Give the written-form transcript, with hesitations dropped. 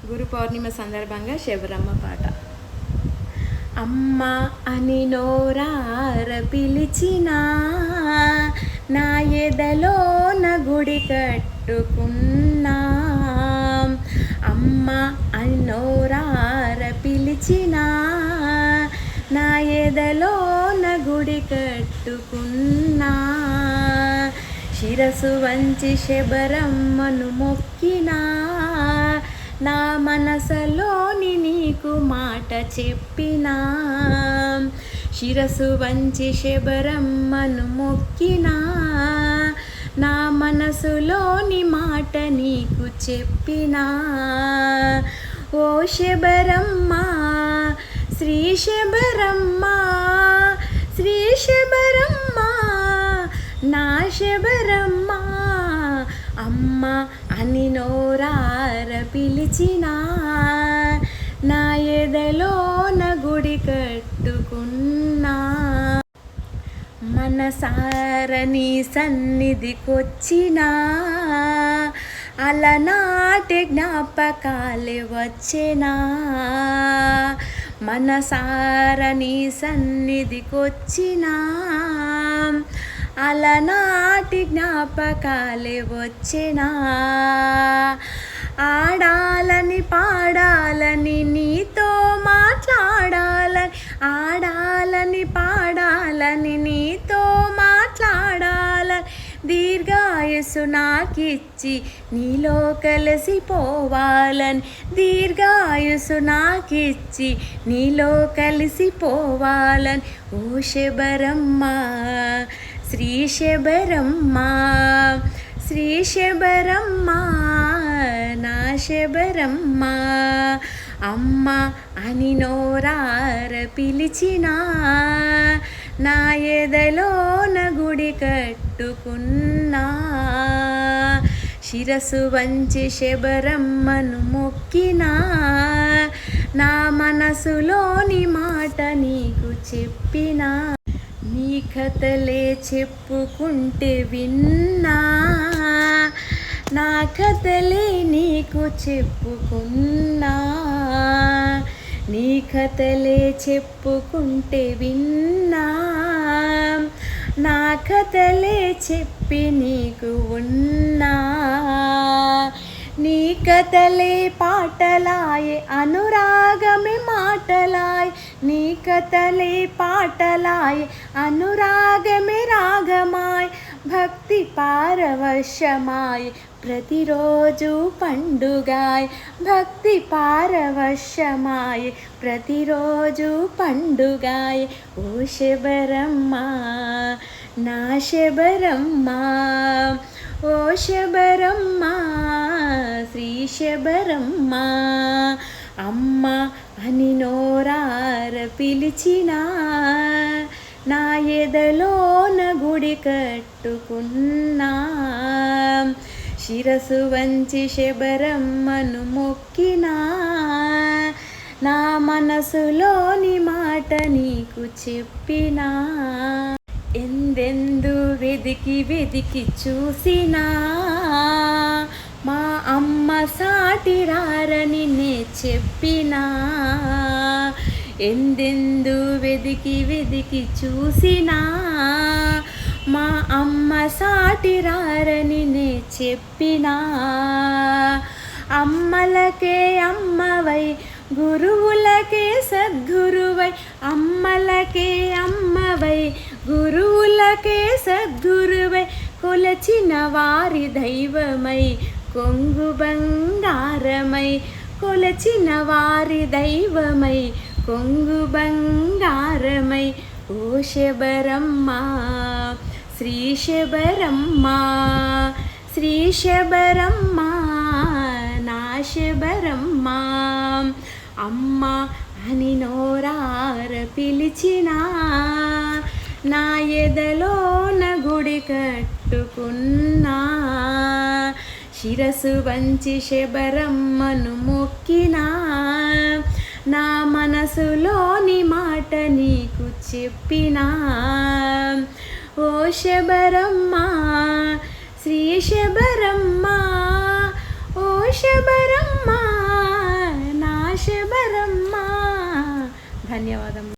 గురు పౌర్ణిమ సందర్భంగా శబరమ్మ పాట. అమ్మ అని నోరార పిలిచినా, నా ఎదలోన గుడి కట్టుకున్నా. అమ్మ అని నోరార పిలిచినా, నా ఎదలోన గుడి కట్టుకున్నా. శిరసు వంచి శబరమ్మను మొక్కినా, నా మనసులోని నీకు మాట చెప్పినా. శిరసు వంచి శబరమ్మను మొక్కినా, నా మనసులోని మాట నీకు చెప్పినా. ఓ శబరమ్మ శ్రీ శబరమ్మ, శ్రీ శబరమ్మ నా శబరమ్మ. అమ్మ అని నోరార పిలిచినా, నా ఎదలోన గుడి కట్టుకున్నా. మనసార నీ సన్నిధికొచ్చినా, అలనాటి జ్ఞాపకాలే వచ్చేనా. మనసార నీ సన్నిధికొచ్చినా, అలనాటి జ్ఞాపకాలే వచ్చేనా. ఆడాలని పాడాలని నీతో మాట్లాడాలని, ఆడాలని పాడాలని నీతో మాట్లాడాలని, దీర్ఘాయుసు నాకిచ్చి నీలో కలిసిపోవాలని, దీర్ఘాయుసు నాకిచ్చి నీలో కలిసిపోవాలని. ఓ శబరమ్మ శ్రీ శబరమ్మ, శ్రీ శబరమ్మ నా శబరమ్మ. అమ్మ అని నోరార పిలిచినా, నా ఎదలోన గుడి కట్టుకున్నా. శిరసు వంచి శబరమ్మను మొక్కినా, నా మనసులోని మాట నీకు చెప్పినా. నీ కథలే చెప్పుకుంటే విన్నా, నా కథలే నీకు చెప్పుకున్నా. నీ కథలే చెప్పుకుంటే విన్నా, నా కథలే చెప్పి నీకు ఉన్నా. నీ కథలే పాటలాయే అనురాగమే మాటలాయ్, నీ కథలే పాటలాయ్ అనురాగమే రాగమాయ్. భక్తి పారవశ్యమాయ్ ప్రతిరోజు పండుగాయ్, భక్తి పారవశ్యమాయ్ ప్రతిరోజు పండుగాయ్. ఓ శబరమ్మ నా శబరమ్మ, ఓ శబరమ్మ శ్రీ శబరమ్మ. అమ్మ అని నోరార పిలిచినా, నా ఎదలోన గుడి కట్టుకున్నా. శిరసు వంచి శబరమ్మను మొక్కినా, నా మనసులోని మాట నీకు చెప్పినా. ఎందెందు వెదికి వెదికి చూసినా, మా అమ్మ సాటిరారని నే చెప్పినా. ఎందెందు వెదికి వెదికి చూసినా, మా అమ్మ సాటిరారని నే చెప్పినా. అమ్మలకే అమ్మవై గురువులకే సద్గురువై, అమ్మలకే అమ్మవై గురువులకే సద్గురువై, కొలచిన వారి దైవమై కొంగు బంగారమై, కొలచిన వారి దైవమై కొంగు బంగారమై. ఓ శబరమ్మ శ్రీ శబరమ్మ, శ్రీ శబరమ్మ నా శబరమ్మ. అమ్మ అని నోరార పిలిచినా, నా ఎదలోన గుడి కట్టుకున్నా. శిరసు వంచి శబరమ్మను మొక్కినా, నా మనసులోని మాట నీకు చెప్పినా. ఓ శబరమ్మ శ్రీ శబరమ్మ, ఓ శబరమ్మ శబరమ్మ. ధన్యవాదం.